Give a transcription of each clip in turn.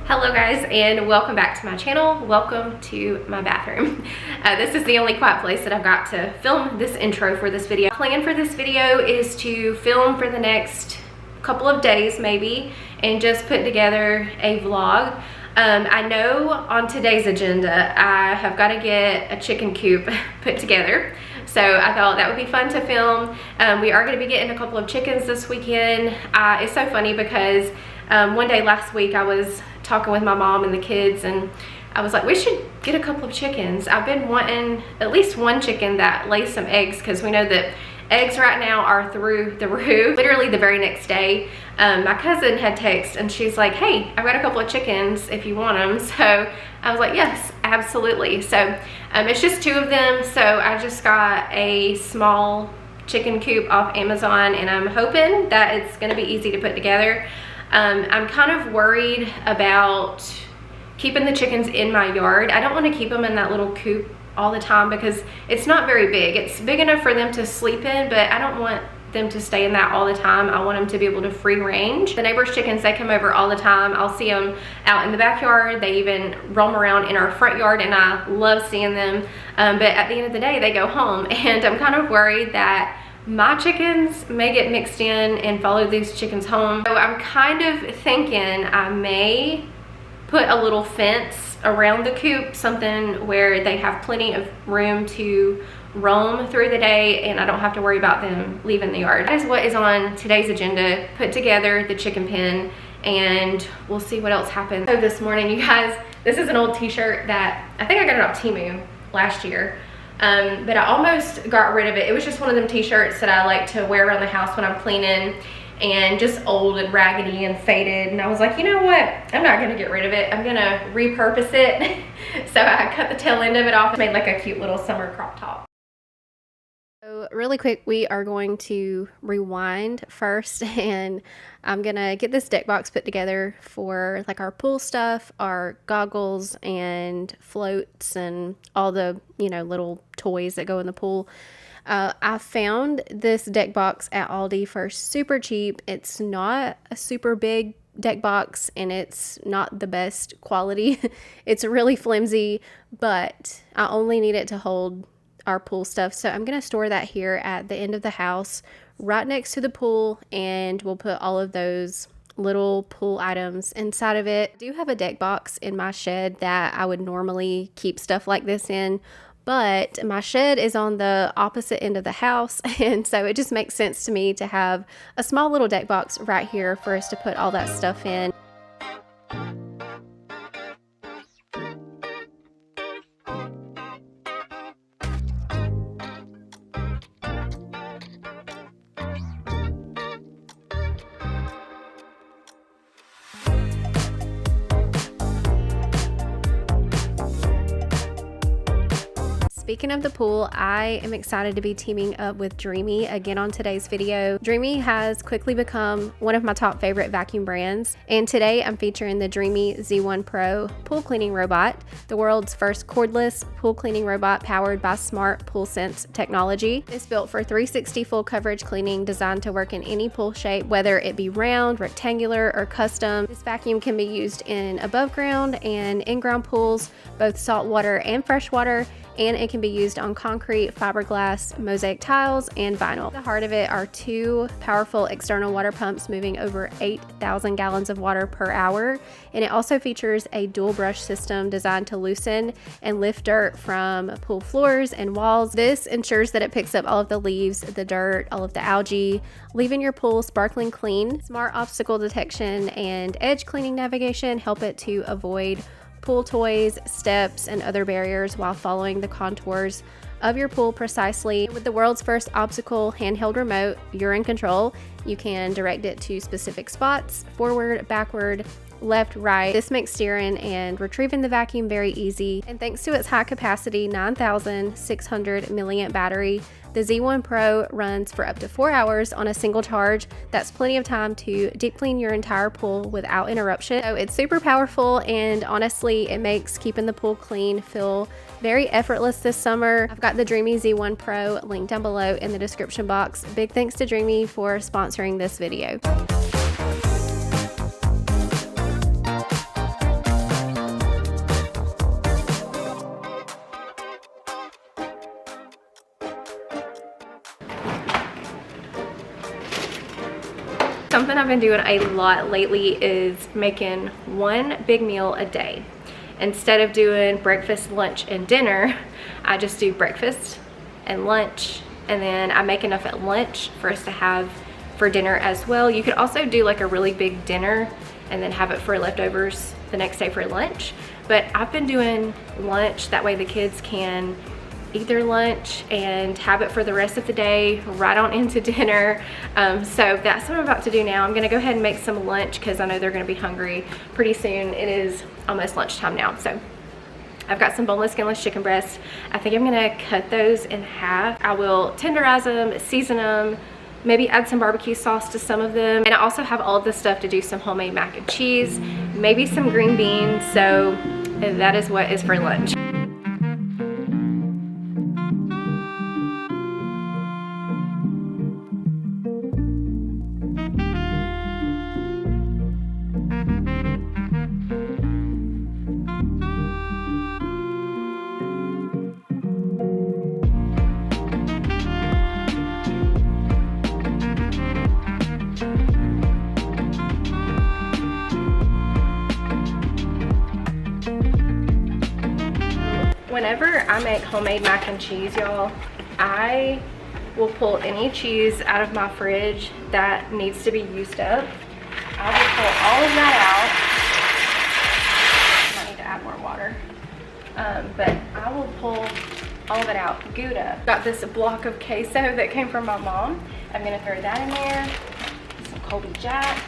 Hello guys, and welcome back to my channel. Welcome to my bathroom. This is the only quiet place that I've got to film this intro for this video. The plan for this video is to film for the next couple of days maybe and just put together a vlog. I know on today's agenda I have got to get a chicken coop put together, so I thought that would be fun to film. We are going to be getting a couple of chickens this weekend. It's so funny because one day last week I was talking with my mom and the kids, and I was like, we should get a couple of chickens. I've been wanting at least one chicken that lays some eggs, because we know that eggs right now are through the roof. Literally the very next day, my cousin had texted and she's like, hey, I've got a couple of chickens if you want them. So I was like, yes, absolutely. So it's just two of them. So I just got a small chicken coop off Amazon, and I'm hoping that it's gonna be easy to put together. I'm kind of worried about keeping the chickens in my yard. I don't want to keep them in that little coop all the time because it's not very big. It's big enough for them to sleep in, but I don't want them to stay in that all the time. I want them to be able to free range. The neighbors' chickens, they come over all the time. I'll see them out in the backyard. They even roam around in our front yard, and I love seeing them. But at the end of the day, they go home, and I'm kind of worried that my chickens may get mixed in and follow these chickens home. So I'm kind of thinking I may put a little fence around the coop, something where they have plenty of room to roam through the day and I don't have to worry about them leaving the yard. That is what is on today's agenda: put together the chicken pen, and we'll see what else happens. So this morning, you guys, this is an old t-shirt that I think I got it off Temu last year. But I almost got rid of it. It was just one of them t-shirts that I like to wear around the house when I'm cleaning, and just old and raggedy and faded, and I was like, you know what, I'm not gonna get rid of it, I'm gonna repurpose it. So I cut the tail end of it off and made like a cute little summer crop top. So really quick, we are going to rewind first, and I'm gonna get this deck box put together for like our pool stuff, our goggles and floats and all the, you know, little toys that go in the pool. I found this deck box at Aldi for super cheap. It's not a super big deck box and it's not the best quality. It's really flimsy, but I only need it to hold our pool stuff. So I'm going to store that here at the end of the house right next to the pool, and we'll put all of those little pool items inside of it. I do have a deck box in my shed that I would normally keep stuff like this in, but my shed is on the opposite end of the house, and so it just makes sense to me to have a small little deck box right here for us to put all that stuff in. Speaking of the pool, I am excited to be teaming up with Dreamy again on today's video. Dreamy has quickly become one of my top favorite vacuum brands, and today I'm featuring the Dreamy Z1 Pro pool cleaning robot, the world's first cordless pool cleaning robot powered by smart pool sense technology. It's built for 360 full coverage cleaning, designed to work in any pool shape, whether it be round, rectangular, or custom. This vacuum can be used in above ground and in-ground pools, both saltwater and freshwater, and it can be used on concrete, fiberglass, mosaic tiles, and vinyl. At the heart of it are two powerful external water pumps moving over 8,000 gallons of water per hour, and it also features a dual brush system designed to loosen and lift dirt from pool floors and walls. This ensures that it picks up all of the leaves, the dirt, all of the algae, leaving your pool sparkling clean. Smart obstacle detection and edge cleaning navigation help it to avoid pool toys, steps, and other barriers while following the contours of your pool precisely. With the world's first obstacle handheld remote, you're in control. You can direct it to specific spots, forward, backward, left, right. This makes steering and retrieving the vacuum very easy. And thanks to its high capacity 9,600 milliamp battery, the Z1 Pro runs for up to 4 hours on a single charge. That's plenty of time to deep clean your entire pool without interruption. So it's super powerful, and honestly, it makes keeping the pool clean feel very effortless this summer. I've got the Dreamy Z1 Pro linked down below in the description box. Big thanks to Dreamy for sponsoring this video. Something I've been doing a lot lately is making one big meal a day. Instead of doing breakfast, lunch, and dinner, I just do breakfast and lunch, and then I make enough at lunch for us to have for dinner as well. You could also do like a really big dinner and then have it for leftovers the next day for lunch. But I've been doing lunch, that way the kids can eat their lunch and have it for the rest of the day, right on into dinner. So that's what I'm about to do now. I'm gonna go ahead and make some lunch because I know they're gonna be hungry pretty soon. It is almost lunchtime now. So I've got some boneless, skinless chicken breasts. I think I'm gonna cut those in half. I will tenderize them, season them, maybe add some barbecue sauce to some of them. And I also have all of the stuff to do some homemade mac and cheese, maybe some green beans. So that is what is for lunch. Whenever I make homemade mac and cheese, y'all, I will pull any cheese out of my fridge that needs to be used up. I will pull all of that out. I need to add more water. But I will pull all of it out. Gouda. Got this block of queso that came from my mom. I'm gonna throw that in there. Some Colby Jack.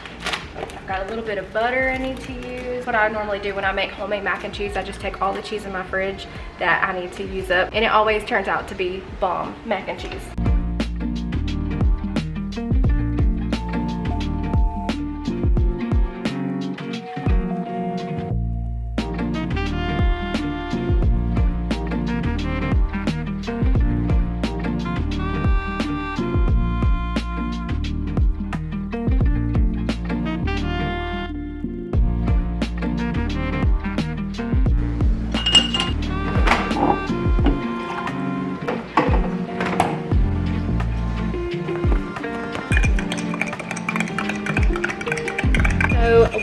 I've got a little bit of butter I need to use. What I normally do when I make homemade mac and cheese, I just take all the cheese in my fridge that I need to use up, and it always turns out to be bomb mac and cheese.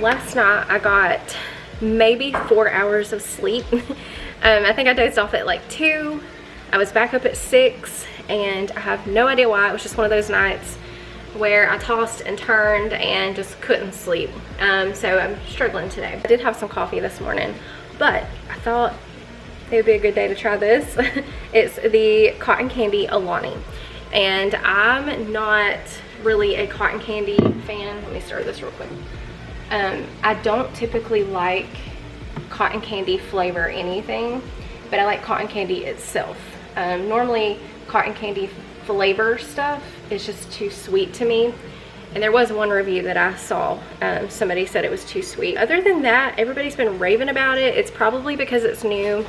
Last night I got maybe 4 hours of sleep. I think I dozed off at like 2. I was back up at 6, and I have no idea why. It was just one of those nights where I tossed and turned and just couldn't sleep. So I'm struggling today. I did have some coffee this morning, but I thought it would be a good day to try this. It's the cotton candy Alani, and I'm not really a cotton candy fan. Let me stir this real quick. I don't typically like cotton candy flavor anything, but I like cotton candy itself. Normally cotton candy flavor stuff is just too sweet to me, and there was one review that I saw, somebody said it was too sweet. Other than that, everybody's been raving about it. It's probably because it's new.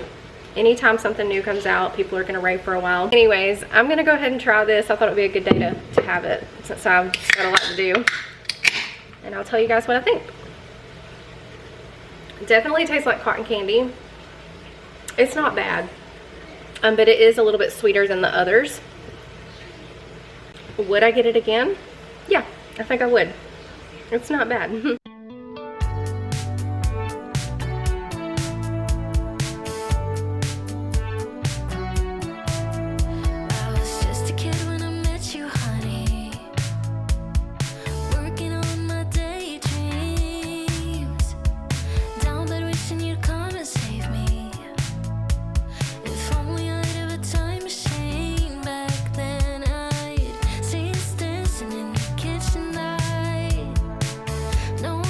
Anytime something new comes out, people are gonna rave for a while. Anyways, I'm gonna go ahead and try this. I thought it would be a good day to have it since I've got a lot to do. And I'll tell you guys what I think. It definitely tastes like cotton candy. It's not bad, but it is a little bit sweeter than the others. Would I get it again? Yeah, I think I would. It's not bad. No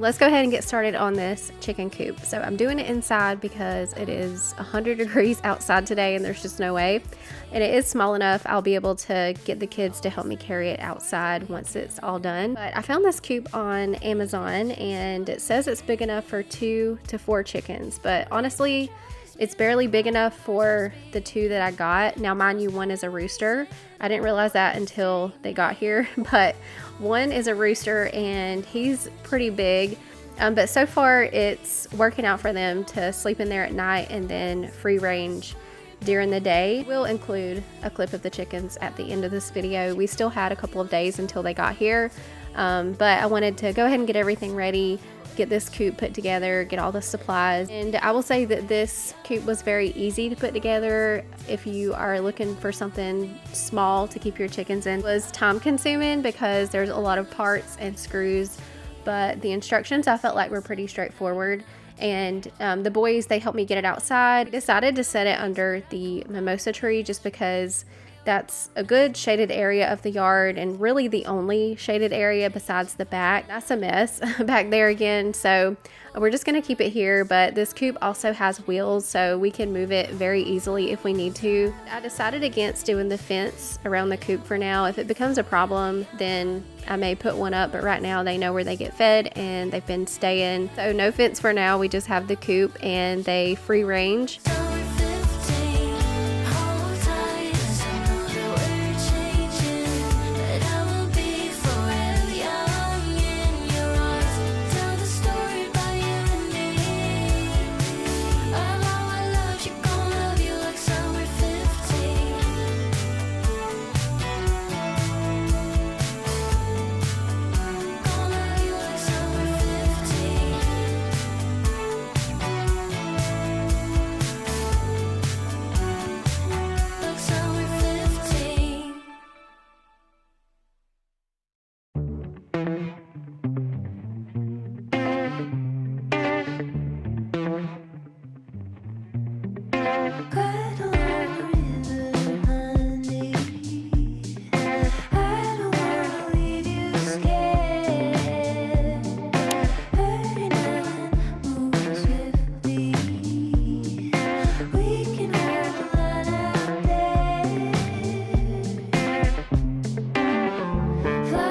let's go ahead and get started on this chicken coop. So I'm doing it inside because it is 100 degrees outside today and there's just no way. And it is small enough I'll be able to get the kids to help me carry it outside once it's all done. But I found this coop on Amazon and it says it's big enough for 2 to 4 chickens, but honestly it's barely big enough for the 2 that I got. Now mind you, one is a rooster. I didn't realize that until they got here, but one is a rooster and he's pretty big. But so far it's working out for them to sleep in there at night and then free range during the day. We'll include a clip of the chickens at the end of this video. We still had a couple of days until they got here, but I wanted to go ahead and get everything ready, get this coop put together, get all the supplies. And I will say that this coop was very easy to put together. If you are looking for something small to keep your chickens in, it was time consuming because there's a lot of parts and screws, but the instructions I felt like were pretty straightforward. And the boys, they helped me get it outside. I decided to set it under the mimosa tree just because that's a good shaded area of the yard and really the only shaded area besides the back. That's a mess back there again, so we're just going to keep it here. But this coop also has wheels, so we can move it very easily if we need to. I decided against doing the fence around the coop for now. If it becomes a problem, then I may put one up, but right now they know where they get fed and they've been staying. So no fence for now, we just have the coop and they free range.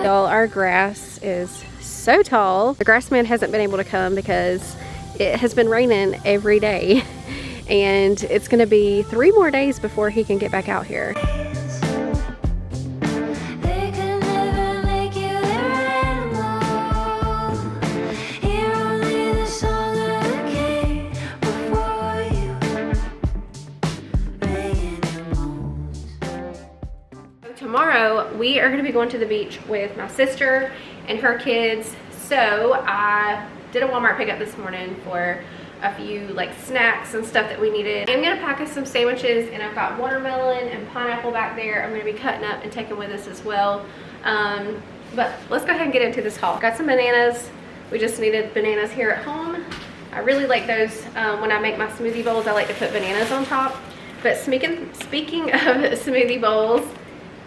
Y'all, our grass is so tall. The grass man hasn't been able to come because it has been raining every day and it's gonna be 3 more days before he can get back out here. Tomorrow we are going to be going to the beach with my sister and her kids. So I did a Walmart pickup this morning for a few like snacks and stuff that we needed. I'm going to pack us some sandwiches and I've got watermelon and pineapple back there. I'm going to be cutting up and taking with us as well. But let's go ahead and get into this haul. Got some bananas. We just needed bananas here at home. I really like those. When I make my smoothie bowls, I like to put bananas on top. But speaking of smoothie bowls,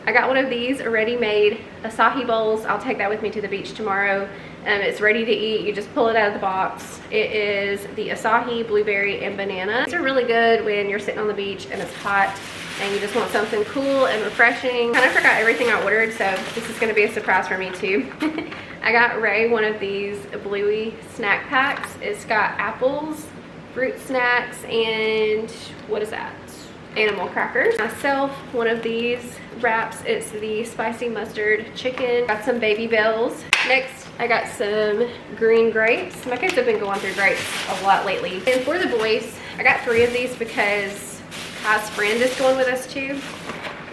I got one of these ready-made acai bowls. I'll take that with me to the beach tomorrow. It's ready to eat. You just pull it out of the box. It is the acai, blueberry, and banana. These are really good when you're sitting on the beach and it's hot and you just want something cool and refreshing. Kind of forgot everything I ordered, so this is gonna be a surprise for me too. I got Ray one of these bluey snack packs. It's got apples, fruit snacks, and what is that? Animal crackers. Myself one of these wraps. It's the spicy mustard chicken. Got some baby bells. Next I got some green grapes. My kids have been going through grapes a lot lately. And for the boys, I got 3 of these because Kai's friend is going with us too.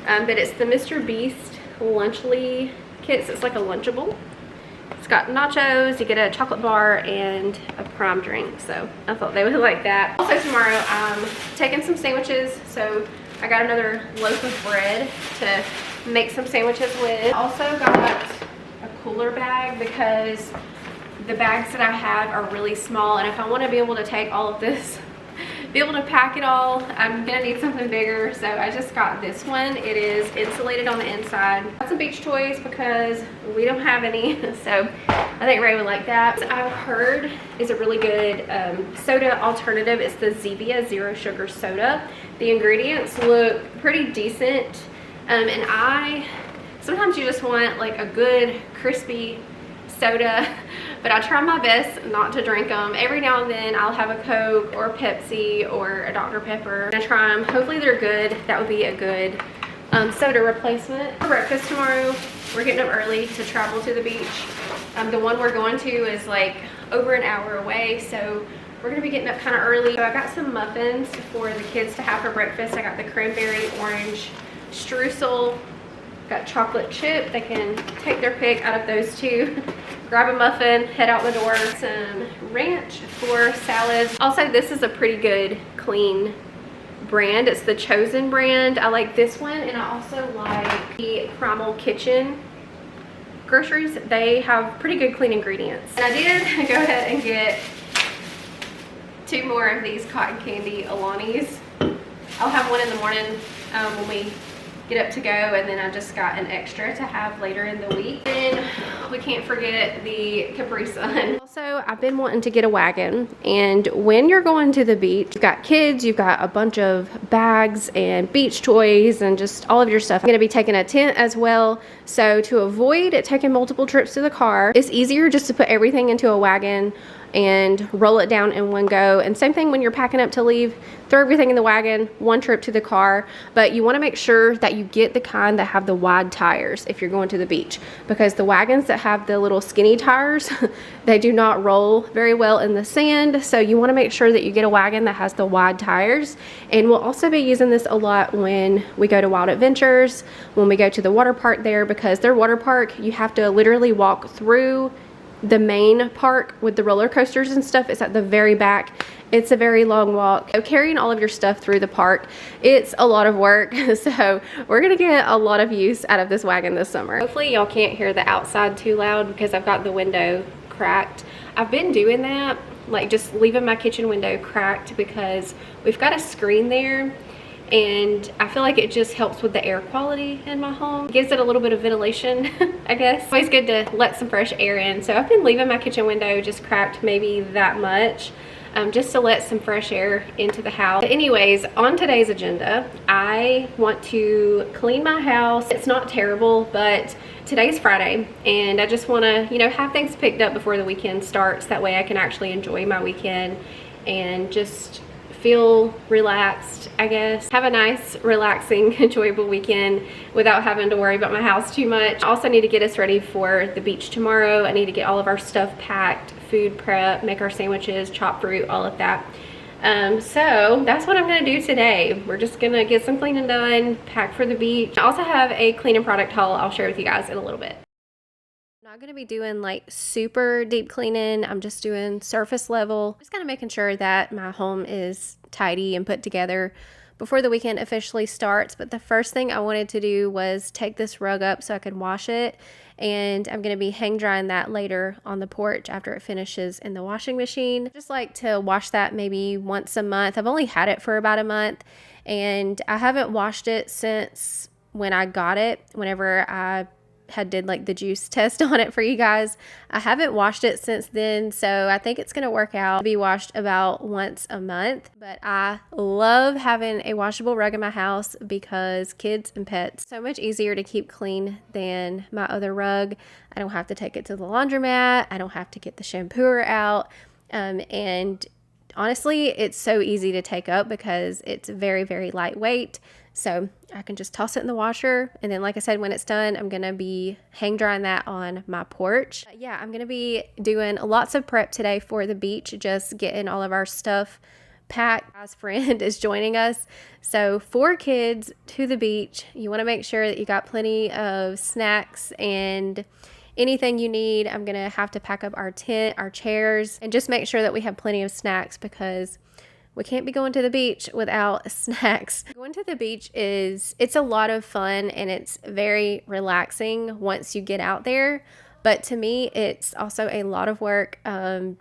But it's the Mr. Beast Lunchly kits. It's like a Lunchable. It's got nachos, you get a chocolate bar, and a prime drink. So I thought they would like that. Also tomorrow I'm taking some sandwiches. So I got another loaf of bread to make some sandwiches with. Also got a cooler bag because the bags that I have are really small, and if I want to be able to take all of this be able to pack it all. I'm gonna need something bigger, so I just got this one. It is insulated on the inside. Got some beach toys because we don't have any, so I think Ray would like that. I've heard is a really good soda alternative. It's the Zevia Zero Sugar Soda. The ingredients look pretty decent, and sometimes you just want like a good crispy soda, but I try my best not to drink them. Every now and then I'll have a Coke or a Pepsi or a Dr. Pepper. I try them. Hopefully they're good. That would be a good soda replacement. For breakfast tomorrow, we're getting up early to travel to the beach. The one we're going to is like over an hour away, so we're gonna be getting up kind of early. So I got some muffins for the kids to have for breakfast. I got the cranberry orange streusel, got chocolate chip. They can take their pick out of those two. Grab a muffin, head out the door. Some ranch for salads. Also, this is a pretty good clean brand. It's the Chosen brand. I like this one, and I also like the Primal Kitchen groceries. They have pretty good clean ingredients. And I did go ahead and get 2 more of these cotton candy Alanis. I'll have one in the morning when we get up to go, and then I just got an extra to have later in the week. And we can't forget the Capri Sun. Also, I've been wanting to get a wagon, and when you're going to the beach, you've got kids, you've got a bunch of bags and beach toys and just all of your stuff. I'm gonna be taking a tent as well, so to avoid taking multiple trips to the car, it's easier just to put everything into a wagon and roll it down in one go. And same thing when you're packing up to leave, throw everything in the wagon, one trip to the car. But you want to make sure that you get the kind that have the wide tires if you're going to the beach, because the wagons that have the little skinny tires, they do not roll very well in the sand. So you want to make sure that you get a wagon that has the wide tires. And we'll also be using this a lot when we go to Wild Adventures, when we go to the water park there, because their water park, you have to literally walk through the main park with the roller coasters and stuff. It's at the very back. It's a very long walk. So carrying all of your stuff through the park, it's a lot of work. So we're gonna get a lot of use out of this wagon this summer. Hopefully y'all can't hear the outside too loud because I've got the window cracked. I've been doing that, like just leaving my kitchen window cracked because we've got a screen there, and I feel like it just helps with the air quality in my home. It gives it a little bit of ventilation, I guess. It's always good to let some fresh air in. So I've been leaving my kitchen window just cracked maybe that much, just to let some fresh air into the house. But anyways, on today's agenda, I want to clean my house. It's not terrible, but today's Friday, and I just wanna, have things picked up before the weekend starts. That way I can actually enjoy my weekend and just feel relaxed, I guess. Have a nice, relaxing, enjoyable weekend without having to worry about my house too much. I also need to get us ready for the beach tomorrow. I need to get all of our stuff packed, food prep, make our sandwiches, chop fruit, all of that. So that's what I'm gonna do today. We're just gonna get some cleaning done, pack for the beach. I also have a cleaning product haul I'll share with you guys in a little bit. I'm not gonna be doing like super deep cleaning. I'm just doing surface level. Just kind of making sure that my home is tidy and put together before the weekend officially starts. But the first thing I wanted to do was take this rug up so I could wash it. And I'm gonna be hang drying that later on the porch after it finishes in the washing machine. I just like to wash that maybe once a month. I've only had it for about a month, and I haven't washed it since when I got it, whenever I did like the juice test on it for you guys. I haven't washed it since then, so I think it's gonna work out to be washed about once a month. But I love having a washable rug in my house because kids and pets, so much easier to keep clean than my other rug. I don't have to take it to the laundromat. I don't have to get the shampooer out, and honestly, it's so easy to take up because it's very, very lightweight. So I can just toss it in the washer, and then like I said, when it's done, I'm gonna be hang drying that on my porch. Yeah, I'm gonna be doing lots of prep today for the beach, just getting all of our stuff packed. My friend is joining us, so 4 kids to the beach. You want to make sure that you got plenty of snacks and anything you need. I'm gonna have to pack up our tent, our chairs, and just make sure that we have plenty of snacks because we can't be going to the beach without snacks. Going to the beach it's a lot of fun, and it's very relaxing once you get out there. But to me, it's also a lot of work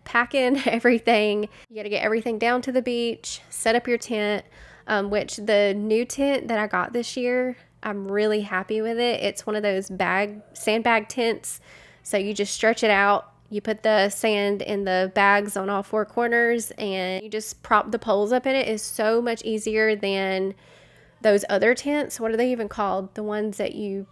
packing everything. You got to get everything down to the beach, set up your tent, which the new tent that I got this year, I'm really happy with it. It's one of those sandbag tents. So you just stretch it out. You put the sand in the bags on all four corners and you just prop the poles up in it. Is so much easier than those other tents. What are they even called? The ones that you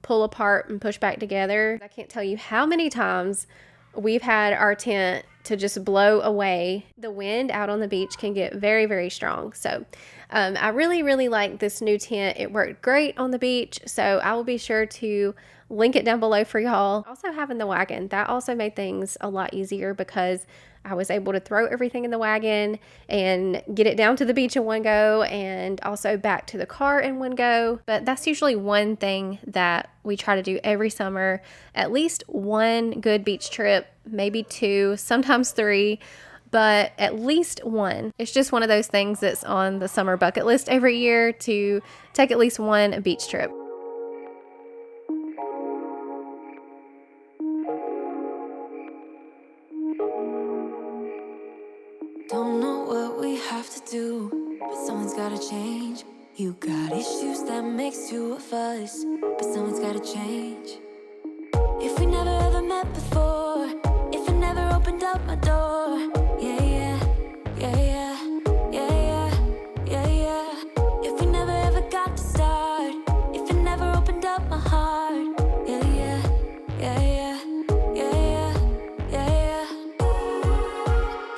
pull apart and push back together. I can't tell you how many times we've had our tent to just blow away. The wind out on the beach can get very, very strong. So I really, really like this new tent. It worked great on the beach. So I will be sure to link it down below for y'all. Also having the wagon, that also made things a lot easier because I was able to throw everything in the wagon and get it down to the beach in one go and also back to the car in one go. But that's usually one thing that we try to do every summer, at least one good beach trip, maybe two, sometimes three, but at least one. It's just one of those things that's on the summer bucket list every year to take at least one beach trip. Don't know what we have to do, but someone's gotta change. You got issues that makes you a fuss, but someone's gotta change. If we never ever met before, if I never opened up my door, yeah, yeah, yeah, yeah, yeah, yeah, yeah, yeah. If we never ever got to start, if I never opened up my heart, yeah, yeah, yeah, yeah, yeah, yeah, yeah, yeah.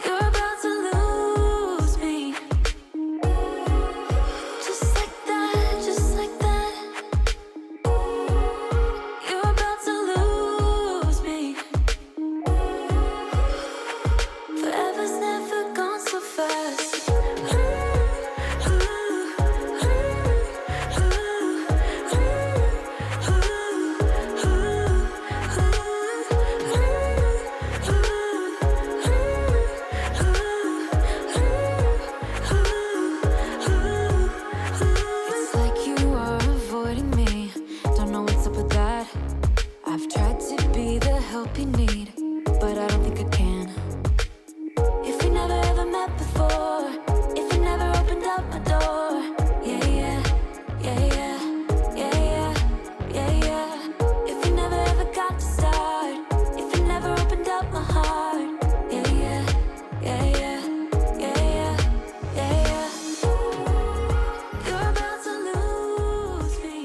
You're about to lose me, just like that, just like that. You're about to lose me. Forever's never gone so fast. It's like you are avoiding me. Don't know what's up with that. I've tried to be the help you need, but I don't think I can. If we never ever met before, if I never opened up my door, yeah, yeah, yeah, yeah, yeah, yeah, yeah, yeah. If we never ever got to start, if I never opened up my heart, yeah, yeah, yeah, yeah, yeah, yeah, yeah, yeah. You're about to lose me.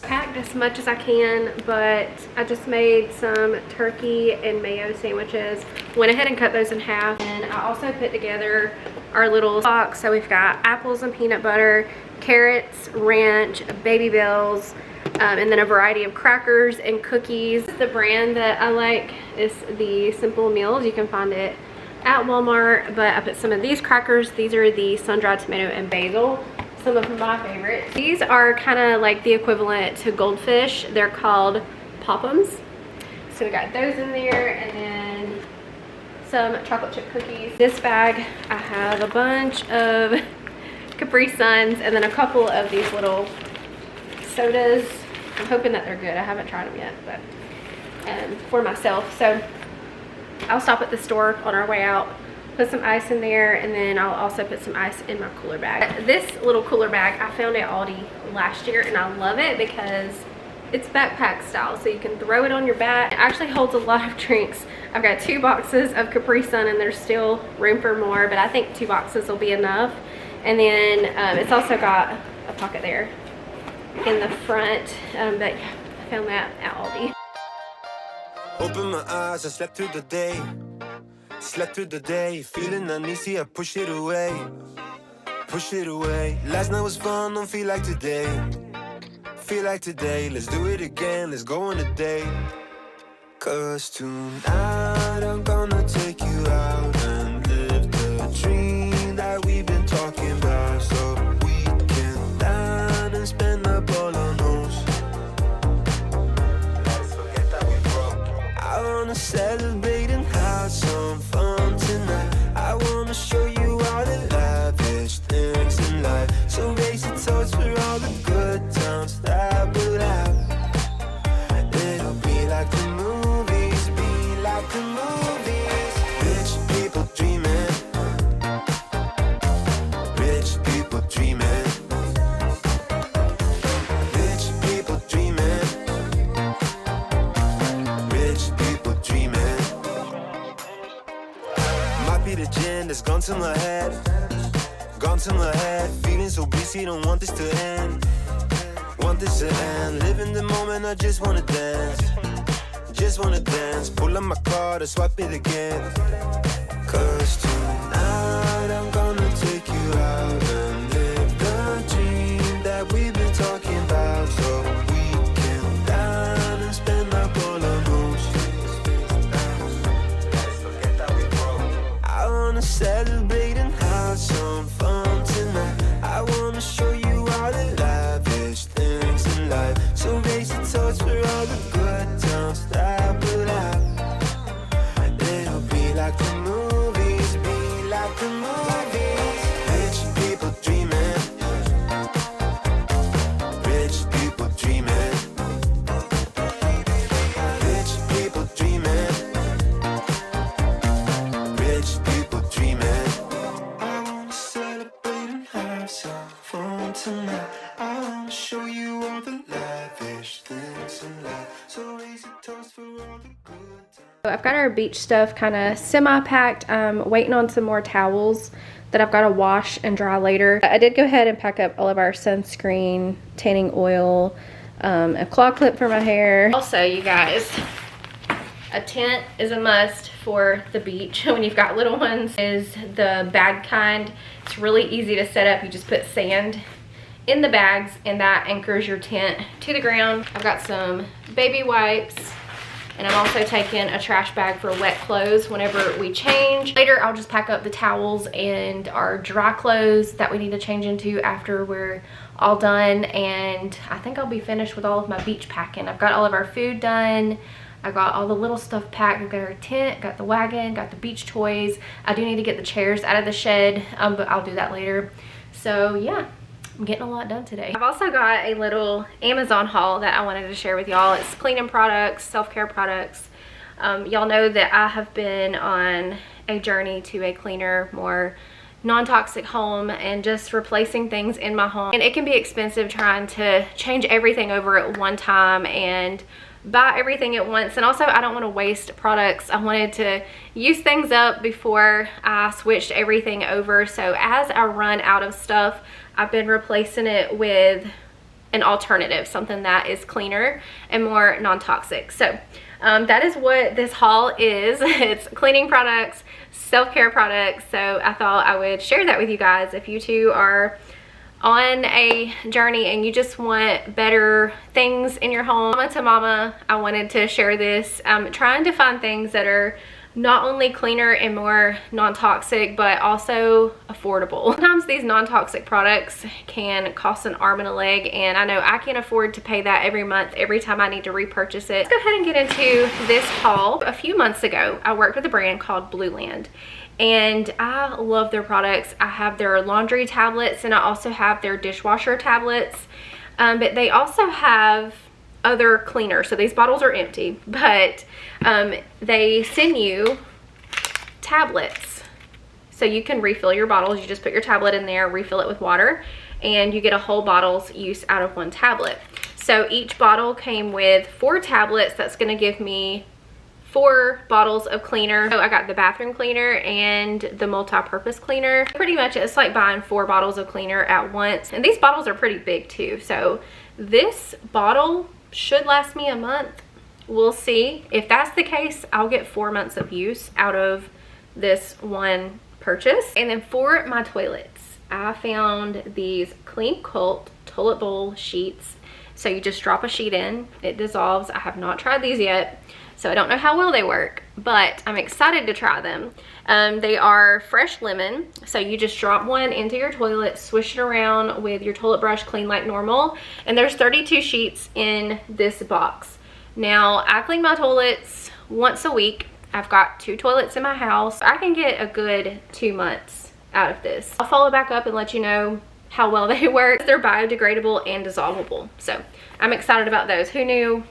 Packed as much as I can, but I just made some turkey and mayo sandwiches. Went ahead and cut those in half, and I also put together our little box. So we've got apples and peanut butter, carrots, ranch, baby bells, and then a variety of crackers and cookies. The brand that I like is the Simple Meals. You can find it at Walmart, but I put some of these crackers. These are the sun-dried tomato and basil, some of my favorites. These are kind of like the equivalent to goldfish. They're called Pop'ems. So we got those in there, and then some chocolate chip cookies. This bag, I have a bunch of Capri Suns and then a couple of these little sodas. I'm hoping that they're good. I haven't tried them yet, but for myself. So I'll stop at the store on our way out, put some ice in there, and then I'll also put some ice in my cooler bag. This little cooler bag I found at Aldi last year, and I love it because it's backpack style, so you can throw it on your back. It actually holds a lot of drinks. I've got 2 boxes of Capri Sun, and there's still room for more, but I think 2 boxes will be enough. And then it's also got a pocket there in the front, but yeah, I found that at Aldi. Open my eyes, I slept through the day. Slept through the day, feeling uneasy, I push it away. Push it away. Last night was fun, don't feel like today. Feel like today, let's do it again, let's go on a date. Cause tonight I'm gonna take you out and live the dream that we've been talking about. So we can dine and spend up all our notes. Let's forget that we broke. I wanna celebrate and have some fun tonight. I wanna show you all the lavish things in life. So raise your toast for all the good times that we'll have. it's gone to my head. Gone to my head. Feeling so busy, don't want this to end. Want this to end. Live in the moment, I just wanna dance. Just wanna dance. Pull up my card and swipe it again. Cause tonight I'm gonna take you out and live the dream that we've been talking about. So we can down and spend up all our moves. I wanna celebrate and have some fun tonight. I wanna show you all the lavish things in life. So raise your toast for all the good times that we'll have. It'll be like the movies, be like the movies. Rich people dreaming. Rich people dreaming. Rich people dreaming. Rich people dreaming. I wanna celebrate and have some fun tonight. I wanna show you all the lavish things in life. So raise your toast for all the good times. So I've got our beach stuff kind of semi-packed. I'm waiting on some more towels that I've got to wash and dry later. I did go ahead and pack up all of our sunscreen, tanning oil, a claw clip for my hair. Also, you guys, a tent is a must for the beach when you've got little ones. Is the bag kind. It's really easy to set up. You just put sand in the bags and that anchors your tent to the ground. I've got some baby wipes. And I'm also taking a trash bag for wet clothes whenever we change. Later, I'll just pack up the towels and our dry clothes that we need to change into after we're all done. And I think I'll be finished with all of my beach packing. I've got all of our food done. I got all the little stuff packed. I've got our tent, got the wagon, got the beach toys. I do need to get the chairs out of the shed, but I'll do that later. So yeah. I'm getting a lot done today. I've also got a little Amazon haul that I wanted to share with y'all. It's cleaning products, self-care products. Y'all know that I have been on a journey to a cleaner, more non-toxic home and just replacing things in my home. And it can be expensive trying to change everything over at one time and buy everything at once. And also, I don't want to waste products. I wanted to use things up before I switched everything over. So as I run out of stuff, I've been replacing it with an alternative, something that is cleaner and more non-toxic. So that is what this haul is. It's cleaning products, self-care products. So I thought I would share that with you guys. If you two are on a journey and you just want better things in your home, mama to mama, I wanted to share this. Trying to find things that are not only cleaner and more non-toxic, but also affordable. Sometimes these non-toxic products can cost an arm and a leg, and I know I can't afford to pay that every month, every time I need to repurchase it. Let's go ahead and get into this haul. A few months ago, I worked with a brand called Blue Land, and I love their products. I have their laundry tablets, and I also have their dishwasher tablets, but they also have other cleaners. So these bottles are empty, but they send you tablets so you can refill your bottles. You just put your tablet in there, refill it with water, and you get a whole bottle's use out of one tablet. So each bottle came with 4 tablets. That's going to give me 4 bottles of cleaner. So I got the bathroom cleaner and the multi-purpose cleaner. Pretty much it's like buying 4 bottles of cleaner at once. And these bottles are pretty big too. So this bottle should last me a month. We'll see. If that's the case, I'll get 4 months of use out of this one purchase. And then for my toilets, I found these Clean Cult toilet bowl sheets. So you just drop a sheet in, it dissolves. I have not tried these yet, so I don't know how well they work, but I'm excited to try them. They are fresh lemon, so you just drop one into your toilet, swish it around with your toilet brush, clean like normal, and there's 32 sheets in this box. Now, I clean my toilets once a week. I've got 2 toilets in my house. I can get a good 2 months out of this. I'll follow back up and let you know how well they work. They're biodegradable and dissolvable, so I'm excited about those. Who knew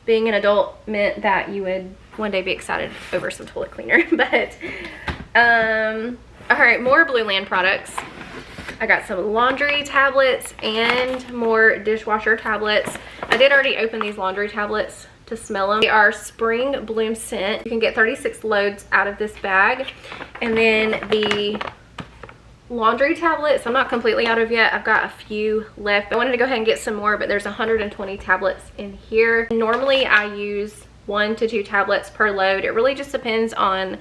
being an adult meant that you would one day be excited over some toilet cleaner? But all right, more Blue Land products. I got some laundry tablets and more dishwasher tablets. I did already open these laundry tablets to smell them. They are Spring Bloom scent. You can get 36 loads out of this bag. And then the laundry tablets, I'm not completely out of yet. I've got a few left. I wanted to go ahead and get some more, but there's 120 tablets in here. Normally I use 1 to 2 tablets per load. It really just depends on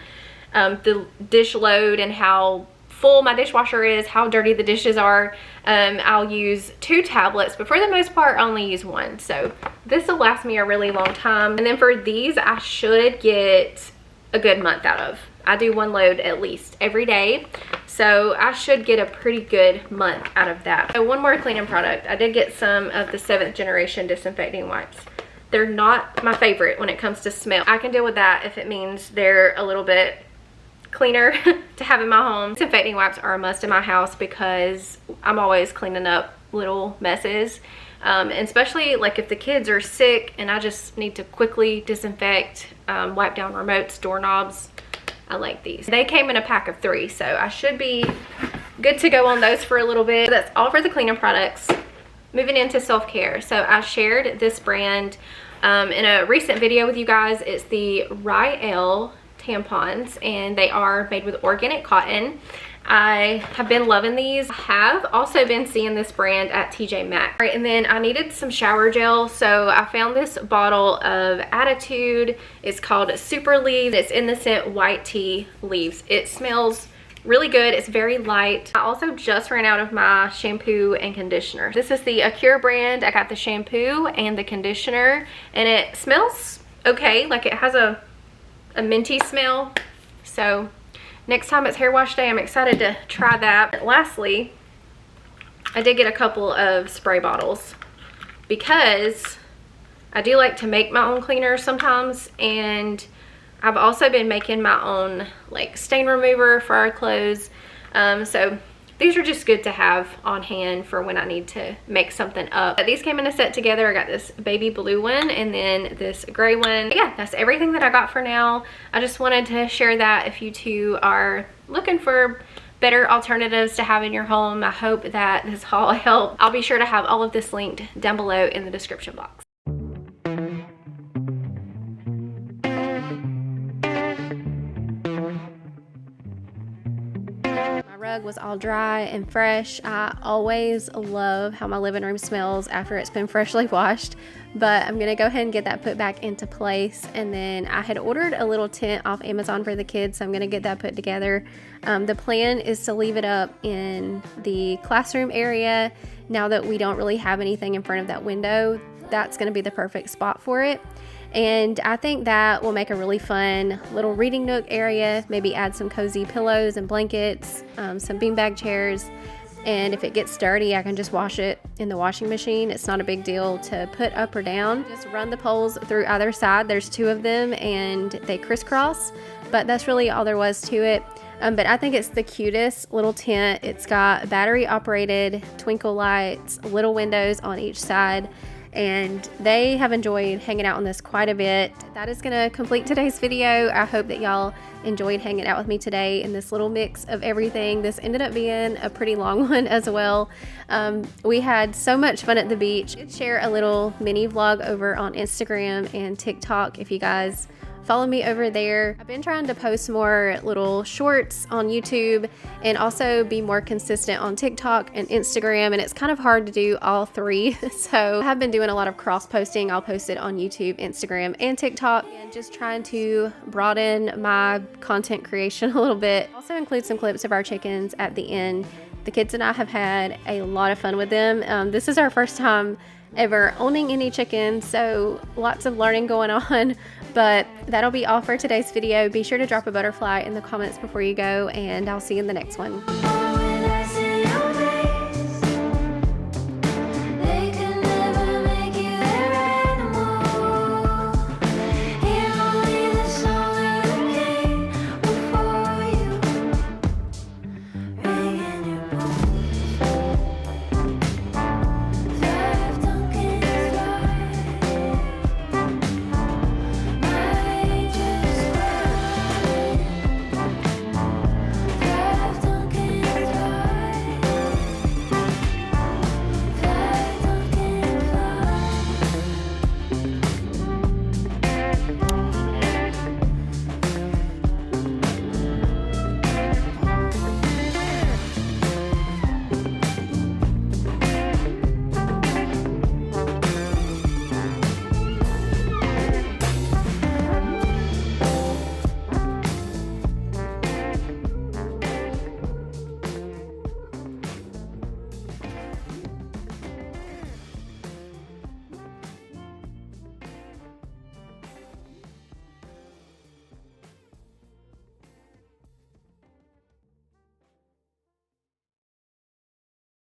the dish load and how full my dishwasher is, how dirty the dishes are. I'll use 2 tablets, but for the most part I only use 1. So this will last me a really long time. And then for these, I should get a good month out of. I do 1 load at least every day, so I should get a pretty good month out of that. So one more cleaning product. I did get some of the 7th generation disinfecting wipes. They're not my favorite when it comes to smell. I can deal with that if it means they're a little bit cleaner to have in my home. Disinfecting wipes are a must in my house because I'm always cleaning up little messes. And especially like if the kids are sick and I just need to quickly disinfect, wipe down remotes, doorknobs, I like these. They came in a pack of 3, so I should be good to go on those for a little bit. That's all for the cleaning products. Moving into self-care. So I shared this brand in a recent video with you guys. It's the Ryel tampons, and they are made with organic cotton. I have been loving these. I have also been seeing this brand at TJ Maxx. All right, and then I needed some shower gel, so I found this bottle of Attitude. It's called Super Leaves. It's in the scent White Tea Leaves. It smells really good. It's very light. I also just ran out of my shampoo and conditioner. This is the Acure brand. I got the shampoo and the conditioner, and it smells okay. Like it has a minty smell. So next time it's hair wash day, I'm excited to try that. Lastly, I did get a couple of spray bottles because I do like to make my own cleaners sometimes, and I've also been making my own like stain remover for our clothes. So these are just good to have on hand for when I need to make something up. But these came in a set together. I got this baby blue one and then this gray one. But yeah, that's everything that I got for now. I just wanted to share that if you two are looking for better alternatives to have in your home. I hope that this haul helped. I'll be sure to have all of this linked down below in the description box. Rug was all dry and fresh. I always love how my living room smells after it's been freshly washed, but I'm gonna go ahead and get that put back into place. And then I had ordered a little tent off Amazon for the kids, so I'm gonna get that put together. The plan is to leave it up in the classroom area. Now that we don't really have anything in front of that window, that's gonna be the perfect spot for it. And I think that will make a really fun little reading nook area. Maybe add some cozy pillows and blankets, some beanbag chairs. And if it gets dirty, I can just wash it in the washing machine. It's not a big deal to put up or down. Just run the poles through either side. There's 2 of them and they crisscross, but that's really all there was to it. But I think it's the cutest little tent. It's got battery operated twinkle lights, little windows on each side, and they have enjoyed hanging out on this quite a bit. That is gonna complete today's video. I hope that y'all enjoyed hanging out with me today in this little mix of everything. This ended up being a pretty long one as well. We had so much fun at the beach. I did share a little mini vlog over on Instagram and TikTok if you guys follow me over there. I've been trying to post more little shorts on YouTube and also be more consistent on TikTok and Instagram, and it's kind of hard to do all 3. So I have been doing a lot of cross posting. I'll post it on YouTube, Instagram, and TikTok, and just trying to broaden my content creation a little bit. Also include some clips of our chickens at the end. The kids and I have had a lot of fun with them. This is our first time ever owning any chickens, so lots of learning going on. But that'll be all for today's video. Be sure to drop a butterfly in the comments before you go, and I'll see you in the next one.